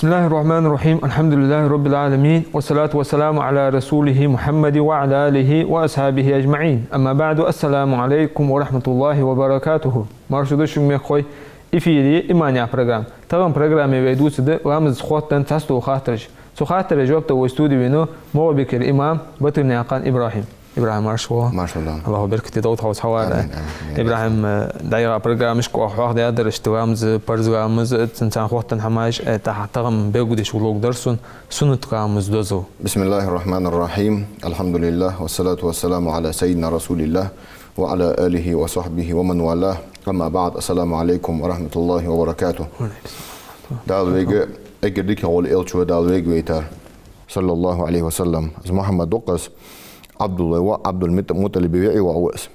بسم الله الرحمن الرحيم. الحمد لله رب العالمين، والصلاة والسلام على رسوله محمد وعلى آله وأصحابه أجمعين. أما بعد، السلام عليكم ورحمة الله وبركاته. مرشد مخوي إفيدي إيمانيا برنامج. طبعا برنامج بيدوس ده رمز خواتن تستو خاطر جواب تو استوديو بينو مو بكر إمام بطل ناقان إبراهيم مرشوا ما شاء الله. الله يبارك فيك. دوت هوس حوار إبراهيم دايرة برنامج كوا واحد يقدر اشتغامز برزغامز تنسان خواتن حماش تحترم بيجودش ولوك درسون سنة قامز دوزو. بسم الله الرحمن الرحيم. الحمد لله والصلاة والسلام على سيدنا رسول الله وعلى آله وصحبه ومن والاه. أما بعد، السلام عليكم ورحمة الله وبركاته. دال ويجي أجدك أول إلشوا دال ويجي ويتر صلى الله عليه وسلم. محمد وقص عبد الله وعبد المطلب بيعي وعوس.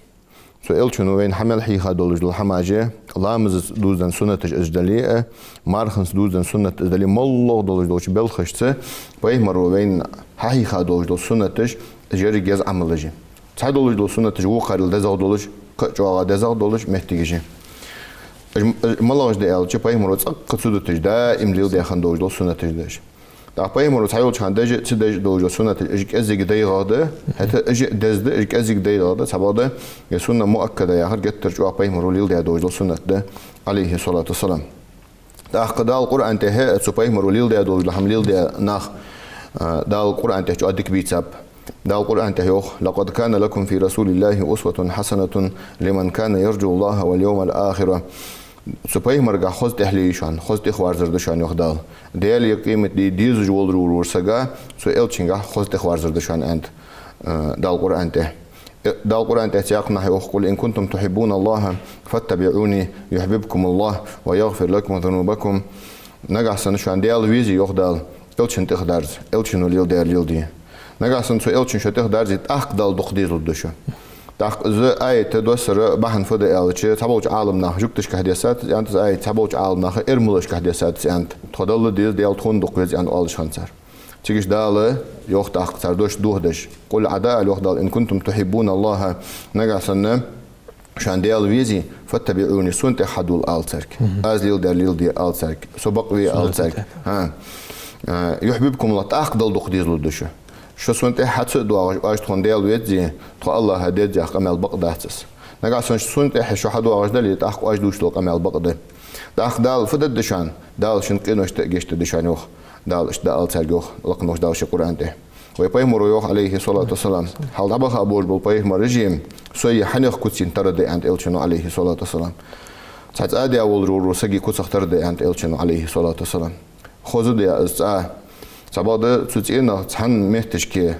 سؤال شنو وين حمل حيخا دولج الحماجة لامز دوزن سنة أجدلية مارخنس دوزن سنة أجدلية مالله دولج دوش بلخشته بيمر وين حيخا دولج دول سنة جري جز عملجي تعال دولج دول سنة وقار الدزاغ دولج جوا دزاغ دولج محتاجي مالله جد ألش بيمر وتسقط سودة دا إمليل ده خان دولج دول سنة أجدليش دا بيمر وتعال كان دج تدج دولج سنة أجك أزيك داي غاده حتى أجك دز أجك أزيك داي غاده سبعة يسنة مؤكدة يا هرجت ترجع بيمر وليل ده دولج سنة ده عليه الصلاة والسلام. دا قدال القرآن تهه سبيمر وليل ده دولج لحمليل ده ناخ دا القرآن تهجو أدك بيتساب. دا القرآن تهيوخ لقد كان لكم في رسول الله أسوة حسنة لمن كان يرجو الله واليوم الآخر. سبيمر جا خذ تحليشان خذ تخوار زردشان يخدال ديال يقيمة ديز جول ورسجا سؤال شنجا خذ تخوار زردشان أنت دا القرآن ته دا القرآن ته سياقنا يقول إن كنتم تحبون الله فاتبعوني يحببكم الله ويغفر لكم ذنوبكم. نجح سنشان ديال ويزي يخدال إلشن تخدارز إلشن وليل ديال ليل دي نجح سن سؤال شن شو تخدارز تأخدال دخديز للدشة تاق ز آية تدوسر بحن فدا ألشة تبوج عالمنا جوكتش كهديسات يعني ز آية تبوج عالمنا إرملش كهديسات يعني تخدل ديال ديال تون دقيز يعني ألش خنصر تيجيش دالة يوخ تاق تردوش دوهدش كل عداء الوخ دال إن كنتم تحبون الله نجع سنة شان ديال ويزي فاتبعوني سنت حدول ألترك أزليل دليل دي ألترك سبق وي ألترك يحببكم الله تأخدل دقيز للدشة شو سنت حدث دوا واش تون ديال ويزي تو الله هديت جا قمل بقداتس نجع سن سنت شو حدوا واش دليل تأخ واش دوش لو قمل بقدة تأخ دال فدد دشان دال شن قينوش تجيشت دشان يوخ دال إش دال ترجوخ لقنوش دال شقران ده ويبيمر يوخ عليه الصلاة والسلام حال دبخ أبوج بالبيمر رجيم سوي حنيخ كتسين ترد عند إلشنو عليه الصلاة والسلام ساعات أدي أول رورو سجي كتسخ ترد عند إلشنو عليه الصلاة والسلام خذ دي سبادة تسينا تحن مهتش كي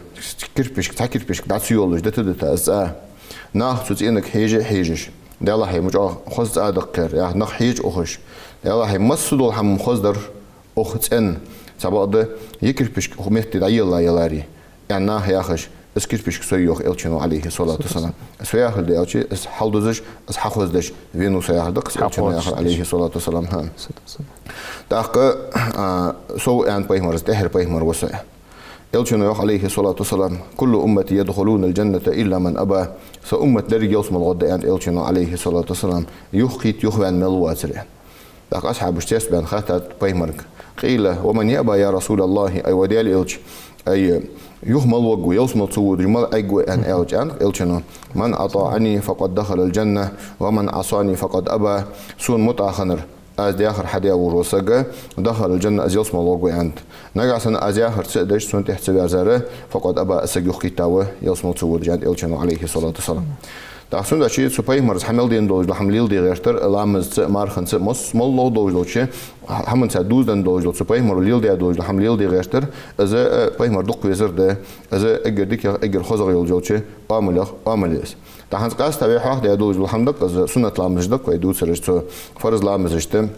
كربش تكربش دعسيولش دتدت أزا ناخ تسينك حيجش دالله هي مجا خذ أدقر يعني ناخ حيج أخش دالله هي مسدول هم خذدر أختن سبادة يكربش مهت دعيلا يلاري يعني ناخ ياخش اسكربش سويوخ إلشنو عليه الصلاة والسلام سوياخل دي ألشي اس حلدزش اس حخوزدش فينو سياخل دقس إلشنو ياخل عليه الصلاة والسلام هم تاق سو أن بيمر استهر بيمر وسع إلشنو ياخل عليه الصلاة والسلام كل أمتي يدخلون الجنة إلا من أبى سأمة درج يوصم الغد أن إلشنو عليه الصلاة والسلام يخيت يخوان ملواتر تاق أصحاب اشتيس بأن خاتت بيمر قيل ومن يأبى يا رسول الله أي وديال إلش أي يهمل وجو يوصم تصود جمال أجو أن إلشنو من أطاعني فقد دخل الجنة ومن عصاني فقد أبى سون متأخر از دي آخر حديا وروسجا دخل الجنة از يوصم الوجو عند نجع سنة از آخر تسدش سون تحسب زره فقد أبى أسجو خيتاوه يوصم تصود جند إلشنو عليه الصلاة والسلام تحسون ده شيء سبيمرز حمل دين دوج لحمليل دي غيرتر لامز مارخن مس مالله دوج دوجه همون سدوزن دوج سبيمر ليل دي دوج لحمليل دي غيرتر از بيمر دق وزر ده از اجر ديك اجر خزر يول جوجه عمليس تحنس قاس تبع حق دي دوج لحمدق از سنة لامز دق ويدو سرج فرض لامز اشتم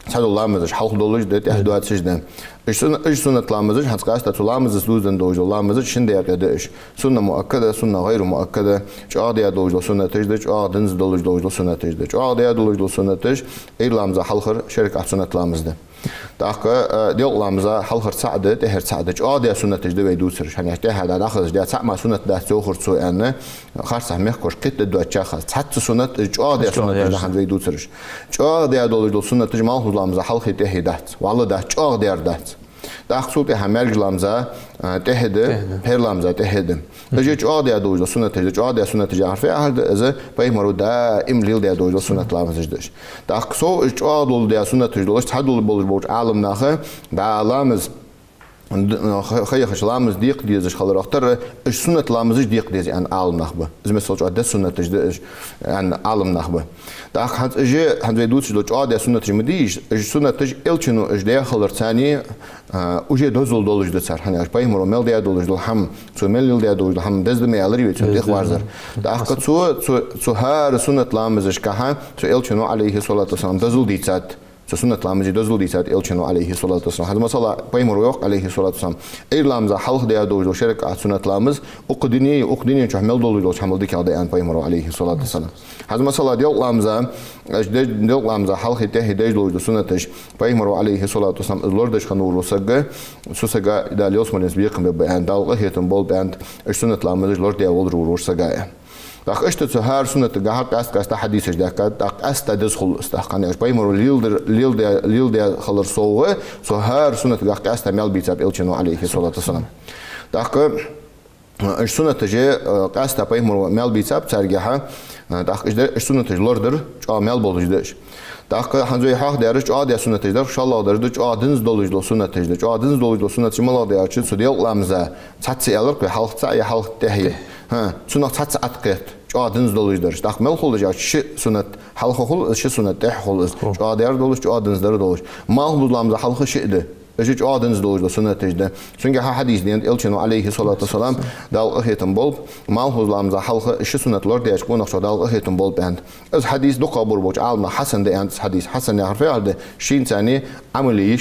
سادو لامز حلق دولج ده تحدوات سجده إيش سنة لامز حنس قاس تلامز دوزن دوج لامز شن ده كداش سنة مؤكدة سنة غير مؤكدة شعادي دوج سنة تجده شعادنز دوج سنة تجده شعادي دوج سنة تج إيه لامز حلقر شركة سنة لامز ده داخل ديوقلامزا حلخر سعدة تهر سعدة عادة سنة تجد ويدوسرش يعني هذا داخل جد سمع سنة ده تأخر سو أن خارسه مخكر كت دو أشخاص حتى سنة عادة سنة تجد عند ويدوسرش عادة دول سنة تجمع لامزا حلخ تهدات والله ده عادة دات داخل صوت همرج لامزا تهده هر لامزا تهده تجد عادة دول سنة تجد عادة سنة تجد عارفة هذا إذا بيمرو دا إمليل ده دول سنة لامزا تجدش داخل صو عادة ده سنة تجدش تحدول بولج عالم ناخه دا لامز خيخش لامز ديق ديزش خلر أختر إيش سنة لامزش ديق ديز عن عالم نخبة إذا مثل عادة سنة تجدش عن عالم نخبة داخل هاد إجي هاد ويدوش لو عادة سنة تجمديش إيش سنة تج إلشنو إيش ده خلر ثاني وجه دوزل دولج دسر هني أش بايمرو مل ده دولج دول هم سو مل ده دولج هم دز دمي على ريوت سو إخوارزر داخل سو هار سنة لامزش كها سو إلشنو عليه الصلاة والسلام دزل ديتات سنة لامزي دزل ديسات إلشنو عليه الصلاة والسلام هذا مثلا بيمر ويق عليه الصلاة والسلام أي لامزا حلق ده دوج شرك على سنة لامز أقدني شو حمل دول دوج حمل ديك على أن بيمر عليه الصلاة والسلام هذا مثلا ديال لامزا ديال لامزا حلق ده دج دوج سنة تج بيمر عليه الصلاة والسلام اللوردش خنور وسجى سوسجى ده اليوم من سبيق بأن دال هيتم بول بأن سنة لامز اللورد ده ولد وسجى داخ اشت هر سنة جهات است حديث جدك داخ است دخل استحقاني اش بايمر ليل ده خلر سوه هر سنة جهات است مال بيتاب إلشنو عليه الصلاة والسلام داخ اش سنة تجي است بايمر مال بيتاب ترجعها داخ اش سنة لوردر مال بولجدش داخ هنزوي حق درج عادة سنة تجدر إن شاء الله درج عادنز دولج لو سنة تجدر عادنز دولج لو سنة شمال ده أشيل سوديال لامزة تحتسي ألرك بحلق تاعي حلق تهي ها سنة تحتس أتقيت عادنز دولج درج داخ مل خلج أشي سنة حلق خل أشي سنة تح خل عادة دولج عادنز در دولج ما هو لامزة حلق شيء أجيج عادنز دولج لو سنة تجدر سنجح حديث دين إلشنو عليه الصلاة والسلام دال أخيتم بول ما هو لامزة حلق أشي سنة لورد يشكون أخشى دال أخيتم بول بند از حديث دو قبر بوج عالم حسن ده أنت حديث حسن يعرفه هذا شين ثاني عملي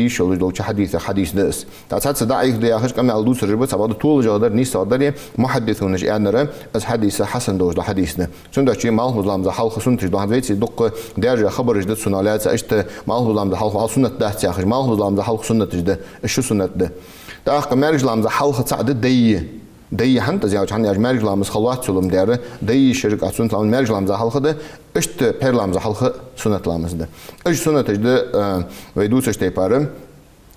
يشلج لو حديث دس تعرف صدق ده آخر كم على دوس الربط سبعة طول جادر نيس قدري محدثونش أنا از حديث حسن دوج حديث ده شون ده شيء مال مظلم ده حلقة سنة ده هذا دق درجة خبر جد سنالات أشت مال مظلم ده حلقة سنة ده آخر مال مظلم ده حلقة سنة ده شو سنة ده آخر مرج لام ده حلقة سعد دي حنت زي عشان مرج لامز خلاص سلم داره دي شركة سنة لام مرج لام ده حلقة ده اشت بير لام ده حلقة سنة لامز ده ايش سنة ده ويدوس اشتى بارم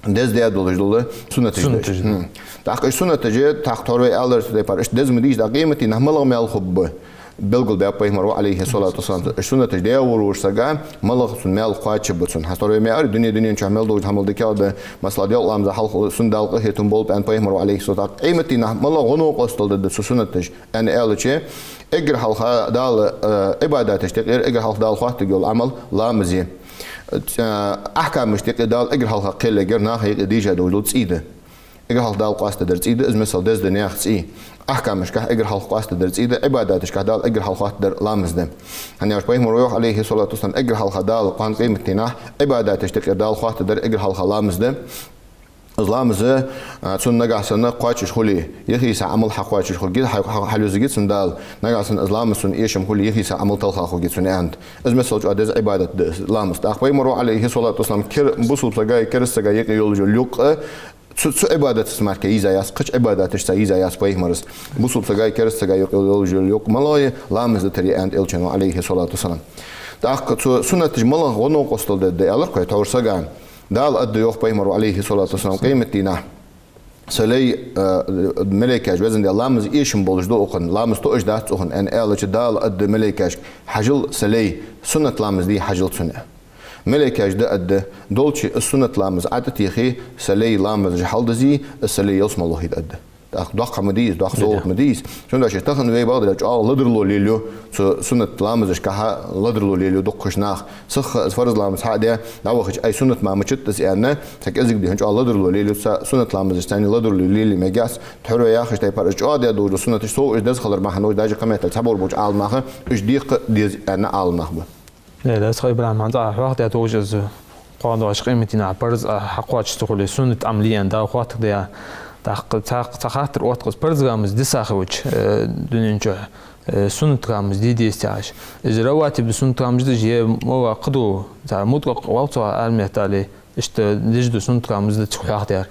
دز ده دولة سنة تجد تاخ سنة تجد تاخ تروي ألر اشتى بار اش دز مديش ده قيمتي نحمل مال خب بلغل بيابي مروا عليه الصلاة والسلام السنة تجديه ورورسجا ملغ سن مال قاتش بتسن هستوري ميار الدنيا شامل دوج حمل دكيا مثلا ديال لامز حلق سن دال قهتم بول بان بيا مروا عليه الصلاة قيمتي ملغ غنو قصتل ضد سنة تج أنا ألشة إجر حلق دال عبادات تشتغل إجر حلق دال خاطر يقول عمل لامزي أحكام مشتق دال إجر حلق قل إجر ناخي ديجا دوج تسيده إجر حلق دال قاست درس إيده إز مثل دز دنيا خسي أحكام مش كه إجر حلق قاست درس إيده عبادات مش كه دال إجر حلق در لامز ده هني أش بيه مروح عليه الصلاة والسلام إجر حلق دال قان قيمتنا عبادات تشتق دال خاطر در إجر حلق لامز ده لامز تون نجح سنة قاتش خلي يخيس عمل حق قاتش خل جد حلوز جد سندال نجح سن لامز سن إيشم خلي يخيس عمل تلخا خل جد سن عند إز مثل جو أدز عبادة لامز أخ بيه مروح عليه الصلاة والسلام كر بوصل تلاقي كرس تلاقي يقول يلوق سو عبادة اسمها كيزا ياس قش عبادة تشتايزا ياس بيه مرس بوصل تلاقي كرس تلاقي يقول يلوق ملاي لامز تري عند إلشنو عليه الصلاة والسلام تأخ سنة تجمله غنو قصل ده ألر كي تورسجان دال أدي يوخ بيمر عليه الصلاة والسلام قيمتنا سلي ملكاش بزن دي لامز إيشم بولج دو أخن لامز تو إجدات أخن أن ألش دال أدي ملكاش حجل سلي سنة لامز دي حجل سنة ملكاش ده أدي دولشي السنة لامز عدت يخي سلي لامز جحل دزي السلي يوسم الله يدأدي داخ مديس داخ صوت مديس شون داش تخن وي بعض الأشياء لدرلو ليلو سنة لامز كها لدرلو ليلو دقش ناخ صخ فرض لامز حادية ناوخش أي سنة ما مشت أنا تك أزق دي هنجوا لدرلو ليلو سنة لامز ثاني لدرلو ليلي مجاس تحرو ياخش تيبار أشياء دي دو سنة سو إيش دز خلر معه نوش داج كمان تلتبور بوج عال معه إيش ديق ديز أنا عال معه لا ده صعب العام عن ضع وقت يتوجز قاعدة عشق قيمتنا برز حقوات تقول سنة عمليا ده وقت ده تخاطر وقت برزغامز دي ساخوش دنيا سنة رامز دي استعاش إذا رواتب سنة رامز دي مو قدو تاع مطلق وقتها علمي تالي إشت ديجدو سنة رامز دي تخلق ديار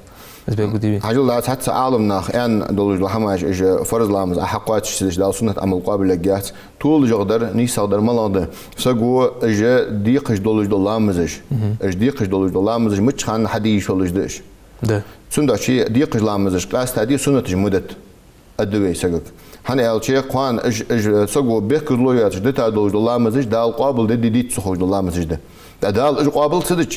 حاجة الله حتى أعلم ناخ أن دولج الحماش إج فرض لامز أحقات شتيش دال سنة عمل قابل لجات طول جقدر نيس قدر ملاده سجوا إج ديقش دولج دلامزش إج ديقش دولج دلامزش مش خان حديش ولج دش ده سنة شيء ديقش لامزش كلاس تادي سنة جمدت أدوي سجق هني ألشيء قان إج سجوا بيك لويات جدتا دولج دلامزش دال قابل دي تسخوج دلامزش ده دال إج قابل صدق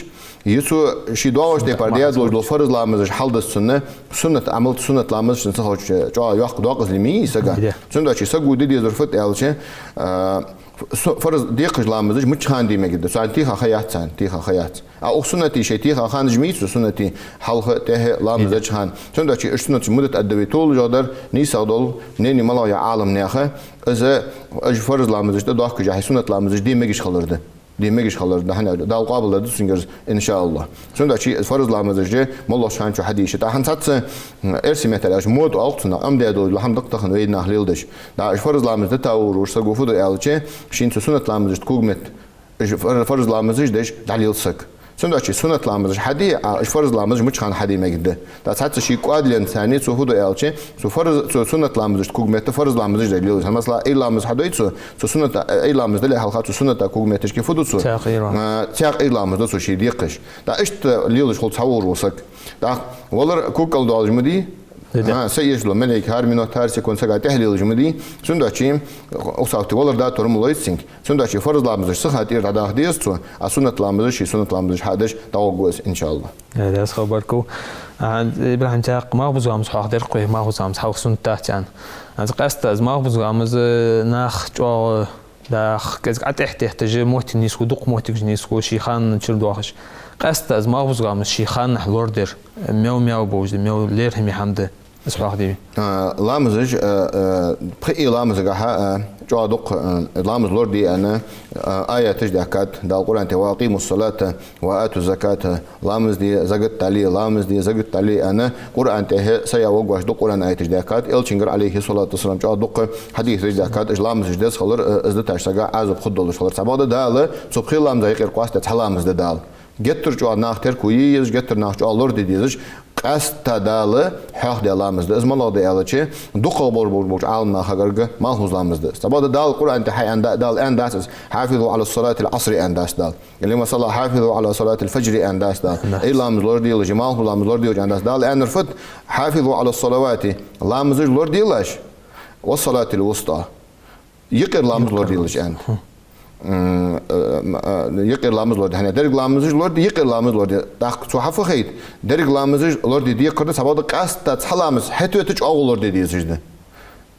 يسوع شي دواش دي بارديا دول فرض لامز حل السنة سنة عملت سنة لامز نسخه جا ياخد واقز لمي سجا سنة شي سجوا دي ظرفت ألشيء فرض ديقش لامز مش خان دي مجد سان تيخا خيات سان تيخا خيات أو سنة شي تيخا خان جميت سنة حلقة ته لامز خان سنة شي سنة مدة أدبي طول جادر نيسا دول نيني ملايا عالم نياخه إذا فرض لامز ده داخل جاهي سنة لامز دي مجيش خلرده دي مجيش خلص ده هنا ده القابل ده سنجرز إن شاء الله. سند شيء فرض لامز جه مالله شان شو حديث ده هنسات إرسي مثلا أش مود ألتنا أم ده دول لهم دقة خن ويدنا خليل دش ده فرض لامز ده تاور وشتغل فود الألشة شين سنة لامز تكوج مت فرض لامز دش دليل سك سند شيء سنة لامز حدي فرض لامز مش خان حدي مجد ده سات شيء قادل إنساني سو فود الألشة سو فرض سنة لامز تكوج مت فرض لامز دليل مثلا أي لامز حديث سو سنة أي لامز دليل حلقات سنة تكوج مت تشكي فود سو تاق أي لامز ده سو شيء ديقش ده إشت ليلش خل تصور وسك ده والله كوكل دالج مدي سيج له ملك هارمينو تارسي كون سجا تحليل جمدي سنداشيم وصلت والله ده ترم لويسينج سنداشي فرض لامز صحة إير هذا هديستو سنة لامز شيء سنة لامز حدش توقوس إن شاء الله. هذا خبركو عند إبراهيم جاق ما بزوج أمس حاضر قوي ما هو سامس حاول سنة تاعتان عند قصة از ما بزوج أمس ناخ جو داخ كذا قطع تحتاج موت الناس ودق موت الناس وشي خان تشيل دواخش قصة از ما بزوج أمس شي خان حلوردر ميو بوجد ميو لير همي حمده اسمح دي لامزج بخي لامزج جو دق لامز لوردي أنا آية تجدكات دا القرآن تواقيم الصلاة وآتوا الزكاة لامز دي زقت علي لامز دي زقت علي أنا قرآن ته سيا وقواش دق قرآن آية تجدكات إلشينجر عليه الصلاة والسلام جو دق حديث تجدكات إج لامز جدس خلر إزدت أشتغل عزب خدول شلر سبعة دال سبخي لامز يقير قاست تحلامز دال جتر جو ناختر كويس جتر ناخ جو لورد ديزج قاست دال حق دلامز ده اسم الله ده ألشة دقة بور عالم ناخرج ما هو لامز ده سبعة دال القرآن تحي عند دال أنداس حافظوا على الصلاة العصر أنداس دال اللي ما صلى حافظوا على صلاة الفجر أنداس دال إيه لامز لورد ديل جمال هو لامز لورد ديل أنداس دال أن رفض حافظوا على الصلوات لامز لورد ديلش والصلاة الوسطى يقر لامز لورد ديلش أن يقر لامز لورد هنا درج لامز لورد يقر لامز لورد داخل شو حفظ خيط درج لامز لورد دي يقر سبعة قاست تحلامز حتى تج أول لورد دي زجده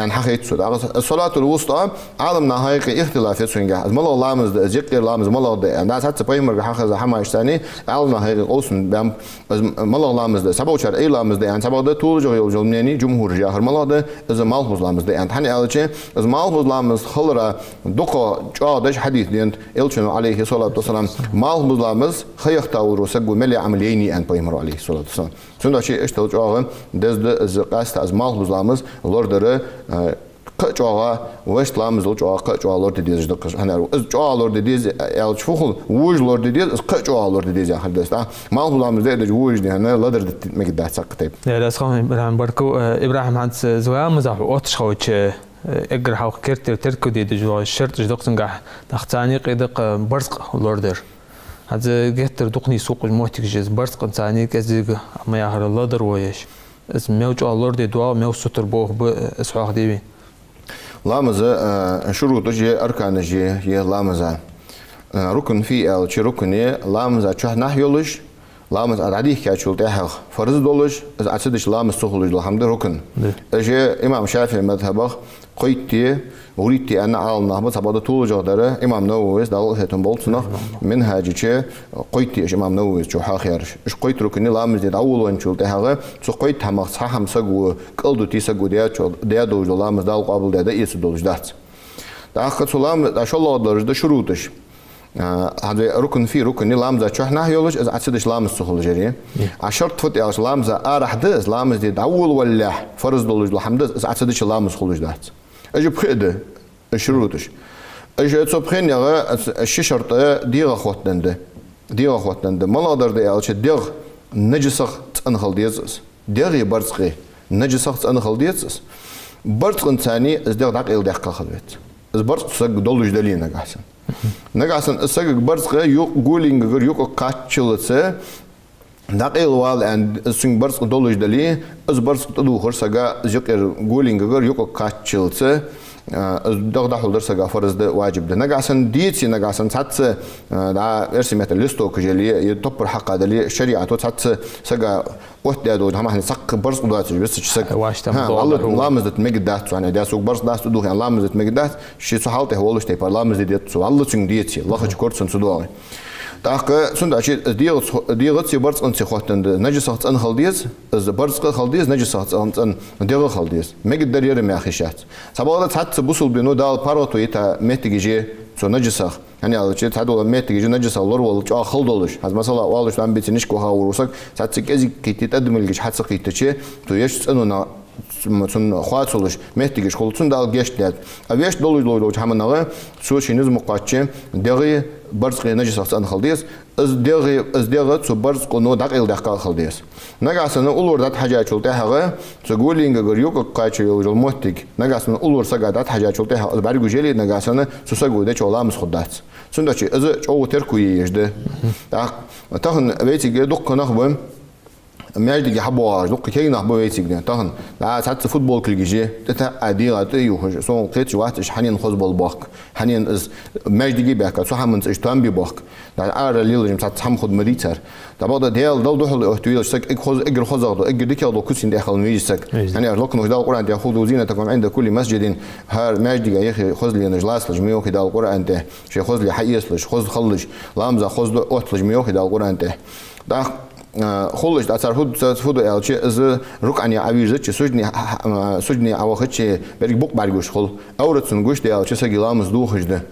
أن حقيقة سود الصلاة الوسطى عالم نهاية اختلافات سوينجا ملا لامز يقر لامز ملا ده الناس حتى بيمر حقيقة حماش ثاني عالم نهاية قوسن بام ملا لامز سبعة وشر أي لامز ده يعني سبعة ده طول جو مني جمهور جاهر ملا ده إذا مالهوز لامز ده يعني حني ألشة إذا مالهوز لامز خلرا دقة جادش حديث دينت إلشن عليه الصلاة والسلام مالهوز لامز خيخ تاور وسجوا ملي عمليني أن بيمر عليه الصلاة والسلام سند شيء اشتغل جاهر دز قاست از مالهوز لامز لوردره قجوا وش لامز لوجوا قجوا لورد ديز دقش هنا قجوا لورد ديز الشفخل وج لورد ديز قجوا لورد ديز حدث ما هو لامز ده وج دي هنا لدر مقدار سقطيب لا اسخم ابراهيم بركو ابراهيم عند زوا مزح اوتش خوتش اجر حق كرت تركو دي جو الشرط دقسن قح تختاني قدق برق لوردر هذا جهتر دقني سوق الموتك جز برق ثاني كذا ما يهر لدر ويش اسم موج لورد دوا مو ستر بوه اسحاق ديبي لامز شروط جي أركان جي لامز ركن في أو شيء ركني لامز أشوف نحيولش لامز أدعيه كأشول تأخذ فرز دولش أتصدق لامز سهولش الحمد ركن جي إمام شافعي مذهبه قيتي وريتي أنا على النهضة سبعة طول جداره إمام نووي دال هتم بولتنا من هاجي قيتي إيش إمام نووي شو حاخيرش إيش قيت ركني لامز دي أول وين شو تهاجه شو قيت هم صح هم سجوا كل دو تيسجوا ديا دولج لامز دال قابل ده يس دولج دات ده أخذ سلام ده شو الله درج ده شروطش هذا ركن في ركن لامز شو إحنا هيولج إذا أتصدق لامز سهول جريه عشرة فوت يا لامز أرح ده لامز دي أول ولا فرز دولج الحمد إذا أتصدق لامز خلوج دات أجيب خيده الشروطش اجي تصبحين يا الشرط ديغ خوتند ما لا درد يالش ديغ نجسخ تنخل ديزس ديغ برزقي نجسخ تنخل ديزس برزق ثاني ازدغ دقيل دقه خلوت از برزق سق دولج دلينا قاسن نقاسن اسق برزق يو قولينغ غير يو كاتشلتس دقيل وال اند سين برزق دولج دلي از برزق تدوخر سقا زيقر قولينغ غير يو كاتشلتس دغ حولدر سقا فرض واجب ده نقاسن ديتي نقاسن تاتس دا ارسمت الليستو كجلي يتوبر حق دلي شريعه تاتس سقا وقت دادو هم احنا سق برص قدات بس سق واش تم والله لامزت مقدات يعني دا سوق برص داس دو يعني لامزت مقدات شي سحالته هو لش تي لامز ديت سو الله تشن ديتي الله كورتسن سدو تاق سند اشي ديغت سي برص انت خوتند نجسات ان خلديز از برص خلديز نجسات ان ديغ خلديز مقدر يرم يا خشات سباله تحت بوصل بنو دال باروتو يتا متيجي سو نجسخ يعني على شيء هذول متيجي نجس الله ولا جا خلد ولش هذا مثلا والله شو عم بيتنيش كوها وروسك ساتسك ازي كي تقدم لك حتى قيتشي تو يش انه مثلا خواتولش متيجي خلصون دال جشت داد ابيش دولج همناغه سو شينز مقاتشه دغي برزق نجس ان خلديس از دغي سو برزق نو دقيل دقه خلديس نغاسن اولور دات حاجه چولته هغه سغولينغ غريوك قاچي يول موتيك نغاسن اولور سغادات حاجه چولته هغه برگو جيلي نغاسن سو سغوده چولامس خدات سندچي از چو تركوي يجده تاخن بيتي دوق نخبم ميردي حبواج دوق كاي نخبو بيتي تاخن لا سات فوتبول كلجي تتا اديغات يوخ سو قيت وقت حنين خزبل باك حنين از ميردي باك سو حمنت اشتام بي باك دا ار ليلجم سات حم خد مريتر دابا ديال دول دوحل احتويل سك اجر خزغدو اجر ديكالدو كوسين داخل ميجسك يعني لوك نو دال القران ياخذوا زينتكم عند كل مسجد هار ميردي يا اخي خذ لي نجلاس لجميو كده القران انت شي خذ لي حيصلش خذ خلج لامزا خذ اوت لجميو كده القران انت دا خلج دا صار فود الشي از ركعني عويزه سجني اوخچ برگ بوق برگوش خل اورتسن گوش ديال چه سگلامز دوخجده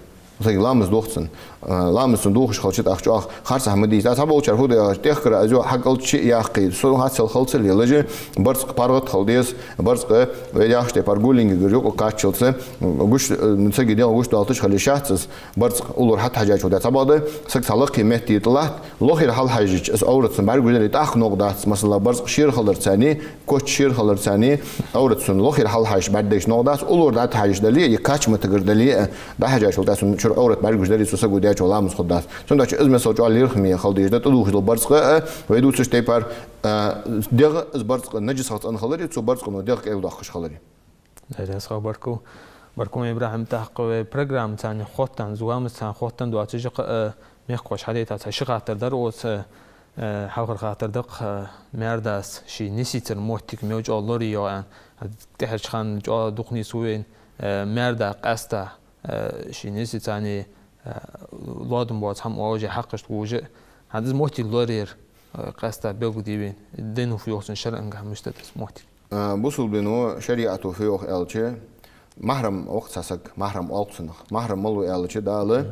سگلامز دوختن لامز دوخش خلچت اخچ خرص حمدي دا صار وچر فود تخكر ازو حقل شي ياقي سو حاصل خلص ليلج برصق بارغت خلديس برصق وياخت بارغولينغ جوك كاتشلس گوش نسگي ديال گوش دالتش خلي شاتس برصق اولور حتى حاجه چودا صباده سك صالق قيمتي طلعت لوخير حل حاجه اس اورتسن برگولي تاخ نقدات مثلا برصق شير خلر ثاني كوت شير خلر ثاني اورتسن لوخير حل حاجه بعدش نقدات اولور دات حاجه دلي يكاچ متغر دلي دا حاجه چودا سن شر اورت برگوش دلي سو سگو چولامز خدات سنداچ از مثلا جالير خمي خلديجده تدوخ برصق ويدوتش تيبر دغ از برصق نجسات ان خلري تو برصق نو دغ ال دخش خلري لا صار بركم ابراهيم تحق برنامج ثاني خوتن زوام ثاني خوتن دو اتجق ميخوش حديث تشغات در اوس حاور خاطر دق مرداس شي نسيتر موتيك موج اولوري يا تحش خان جو دقني سوين مردا قستا شي نسيت ثاني لادم باز هم واجه حقش توجه هذا موتي لورير قستا بيقول ديبين دينو في وقت شرع انها مستدس موتي بوصل بينو شريعته في وقت الشيء محرم وقت ساسك محرم ألقسنخ محرم ملو الشيء داله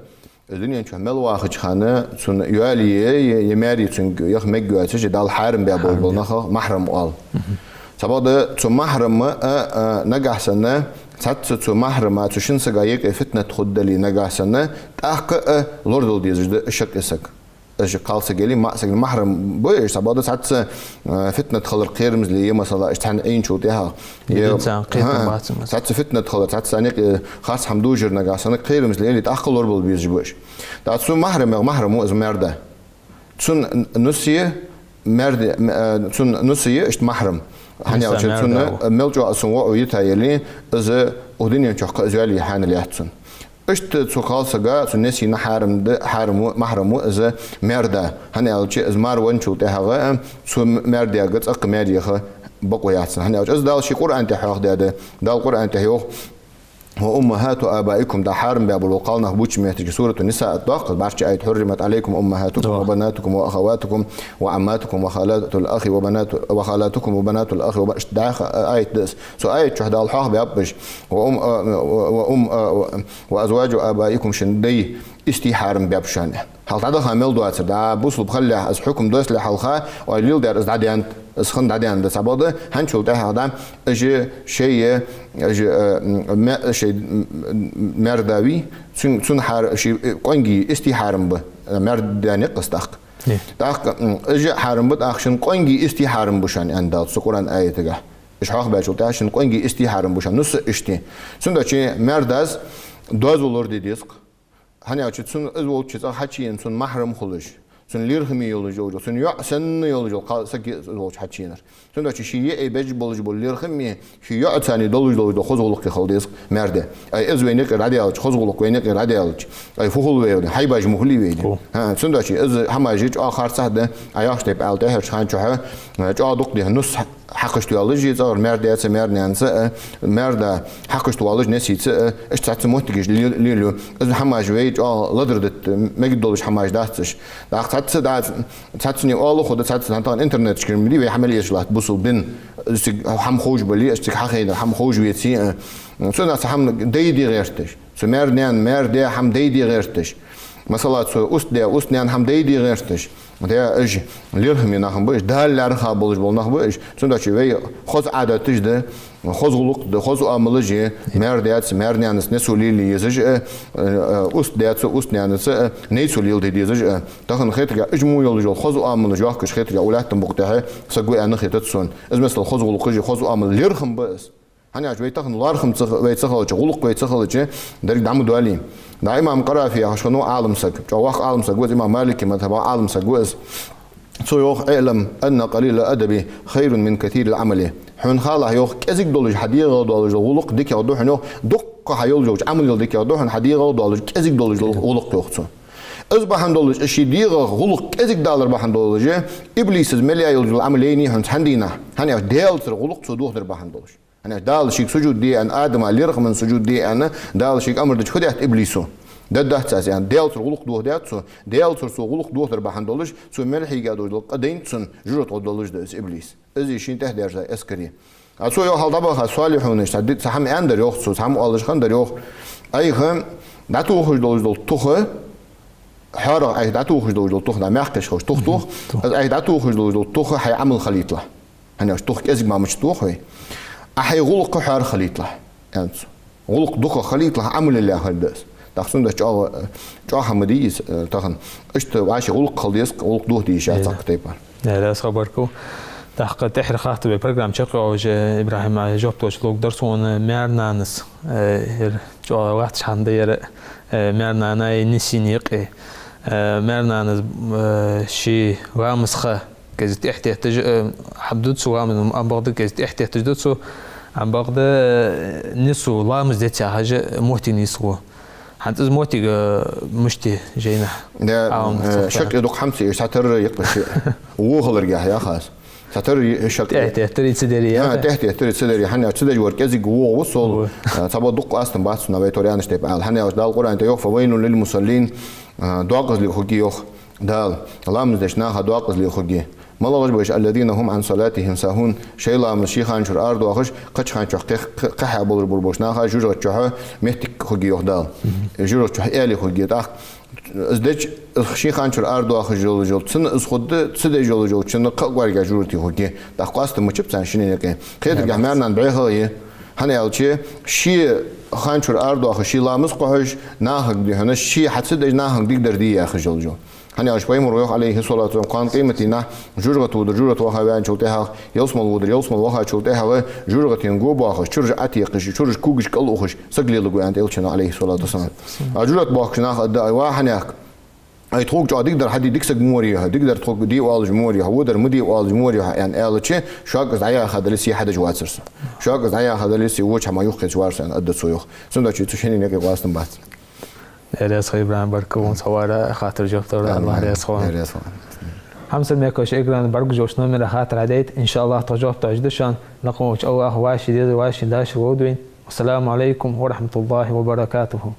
الدنيا شو ملو واحد خانة سن يالي يماري سن يخ مجوا تشي دال حارم بيابول نخ محرم أل سبادة سو محرم نجح سنة سات سو محرم تشين سجايك فتنة خدلي نجح سنة تأخ لوردل ديزج الشك إسك قال سجلي ما سجل محرم بويش سبادة سات فتنة خلر قيرمز لي مثلا اشتحن أين شو تها سات فتنة خلر سات سانيك خاص حمدوجر نجح سنة قيرمز لي تأخ لوردل بيزج بويش تات سو محرم مو إز مرده سن نسية مرده سن نسية اشت محرم هنيا وشتون ملجو أسمو ويتايلي إذا أودينيا شق إزالي حان ليحتسون إشت سقال سجا سنسي نحرم ده حرمو محرمو إذا مرده هنيا وشي إذا مار وانشو تهاجا سو مرده قط أقمادي خا بقوا يحتسون هنيا وش إذا دال شي قرآن تحيخ ده دال قرآن تحيخ وأمهات آبائكم ده حرم بابل وقالنا بوش ميتج سورة النساء الطاق بعد آية حرمت عليكم أمهاتكم وبناتكم وأخواتكم وعماتكم وخالات الأخ وخالاتكم وبنات الأخ آية دس سو آية شهداء الحاق بيابش وأزواج آبائكم شندي استي حرم بابشانه هل تعدل خامل دواتر دا بوصل بخلي از حكم دوس لحلخا ويليل دار از عديان از خن عديان ده سباده هنشول ده هذا اجي شيء شيء مرداوي سن حار شيء قنجي استحارم به مرداني قصدق داق اجي حارم بد اخشن قنجي استحارم بشان اندال سقران ايتگه اش حق بچول تاشن قنجي استحارم بشان نص اشتي سن دچي مرداز دوز olur dedisk hani açıtsın öz olçıza haçiyen sun mahram xuluş sun lirhmi yolucu sun ya'san yolucu qalsa ki olç haçiyener sun da şiye ebej bolucu bol lirhmi şu ya'tani dolucu xozuluq ki xaldisk merde ay ez weynek radial xozuluq weynek radial ay fuhul weyne haybaj muhli weyne ha sun da ez hamajic axar sahda ayax tep alta her şan çoha çaduq di nus حقشتو على جيت أو مرد ياتس مرد نانسا مرد حقشتو على جنسيت إيش تعرف موتيجش ليلو إذا حماج ويج لدردت ما يقدرش حماج داتش دا تعرفني الله خد تعرف عن الإنترنت شكل مدي ويحمل يشلات بوصل بين حم خوج بلي إيش حقيقة حم خوج ويتسي سو ناس حم ديدي غيرتش سو مرد نان مرد حم ديدي غيرتش مثلا سو أست نان حم ديدي غيرتش ده اج ليرهم ينهم باش دالر خابولج بولنخ باش سنداچي وي خوز عادتش ده خوزغلوق ده خوز عملجي مرديات مرنيانس نسوليلي يزج اوست ديات اوست نيانس نيسوليل دي يزج دخن خيتغا اجمو يولج خوز عملج واخش خيتغا ولاتن بوقتها سغو ان خيتتسون از مثل خوزغلوق جي خوز عمل ليرهم باس هاني اج ويتخن لارهم ويتخلج غلوق ويتخلج دري دعم دوالي دا امام قرافي عشانو عالم سك جواخ عالم سك وز امام مالك مذهب عالم سك وز سو يوخ اعلم ان قليل الادب خير من كثير العمل حن خاله يوخ كزيك دولج حديقه دولج غلق ديك يودوحنو دق حيولج عمل ديك يودوحن حديقه دولج كزيك دولج غلق يوخصو از بحن دولج اشي ديغه غلق كزيك دولار بحن دولج ابليس مليا يولج العمليني هن حندينا هني ديل غلق صدوخ در بحن دولج أنا دال شيء سجود دي أن آدم على رغم من سجود دي أنا دال شيء أمر ده خديت إبليسو ده أساس يعني دال تر غلق دوه ده سو دال تر سو غلق دوه تر بحن دولج سو ملحي قادو دل قدين سن جرت دولج ده إبليس إذا شيء تحت درجة أسكري أسو يو حال طبعا صالحون اشتدت سهم أندر يوخ سو سهم الله خندر يوخ أي خم داتو خش دولج دل توخه حارة أي داتو خش دولج دل توخ ده مخكش خش توخ أي داتو خش دولج دل توخه حي عمل خليط له أنا توخ كأزق ما مش توخ أحي غلق حار خليط له يعني غلق دخل خليط له عمل الله هالداس تحسون ده جا حمديس تخن اشت وعاش غلق خليس غلق دوه دي شات تقريبا لا خبركو تحقق تحر خاطر برنامج شقة وج إبراهيم جابت وش لوك درسون مارنانس جا وقت شاندير مارنانا نسينيق مارنانس شي رامسخة كزت احتياج حدود سو رامن أم بعض كزت احتياج سو عم باخذ نسو لامز دتي حاجه موتي نسو حتى موتي مشتي جينا شكل دوق حمسي ساتر يقبش وهو رجع يا خاص ساتر شكل تحت تدري تحت تدري حنا تدري وركزي جوا وصل تبغى دوق اصلا بس نبيتوريان اشتي بعد حنا دال القران تيوف وين للمصلين دواقز لي خوكي يوخ دال لامز دشناها دواقز لي خوكي ما الله وجبش الذين هم عن صلاتهم ساهون شيء لا مشي خانشر أرض وآخش قش خانشر قح بول بربوش ناخا جورج تشها مهتك خجي يخدال جورج تشها إلي خجي تاخ ازدج شيء خانشر أرض وآخش جول جول تسن اسخد تسد جول جول تسن قوار جا جورج تخجي تاخ قاست مشيب سانشيني نكين خير جمعنا بعيه هني ألشي شيء خانشر أرض وآخش لا مسقهش ناخك دي هنا شيء حتسد ناخك ديقدر دي آخش جول جول هني أشبه مروح عليه الصلاة والسلام قان قيمتنا جرغة ودر جرغة وها بان شوتها يوصل ودر يوصل وها شوتها وجرغة ينجوب وآخر شرج أتيقش شرج كوجش كل أخش سجل لقوا عند إلشنا عليه الصلاة والسلام جرغة باخشنا الدعاء واحناك أي تروق جا تقدر حد يدكسك موريها تقدر تروق دي والج موريها ودر مدي والج موريها يعني ألشة شاق زعيا هذا لسي حدا جواترس شاق زعيا هذا لسي وجه ما يخش جوارس أن أدت سويخ سندش تشيني نك قاستن بات إلياس إبراهيم بركون صوارا خاطر جفتور الله إلياس خوان حمسة ميكوش إجران برق جوش نمر خاطر عديت إن شاء الله تجاوب تعجدشان نقوم أو أهواشي ديد واشي داش وودوين والسلام عليكم ورحمة الله وبركاته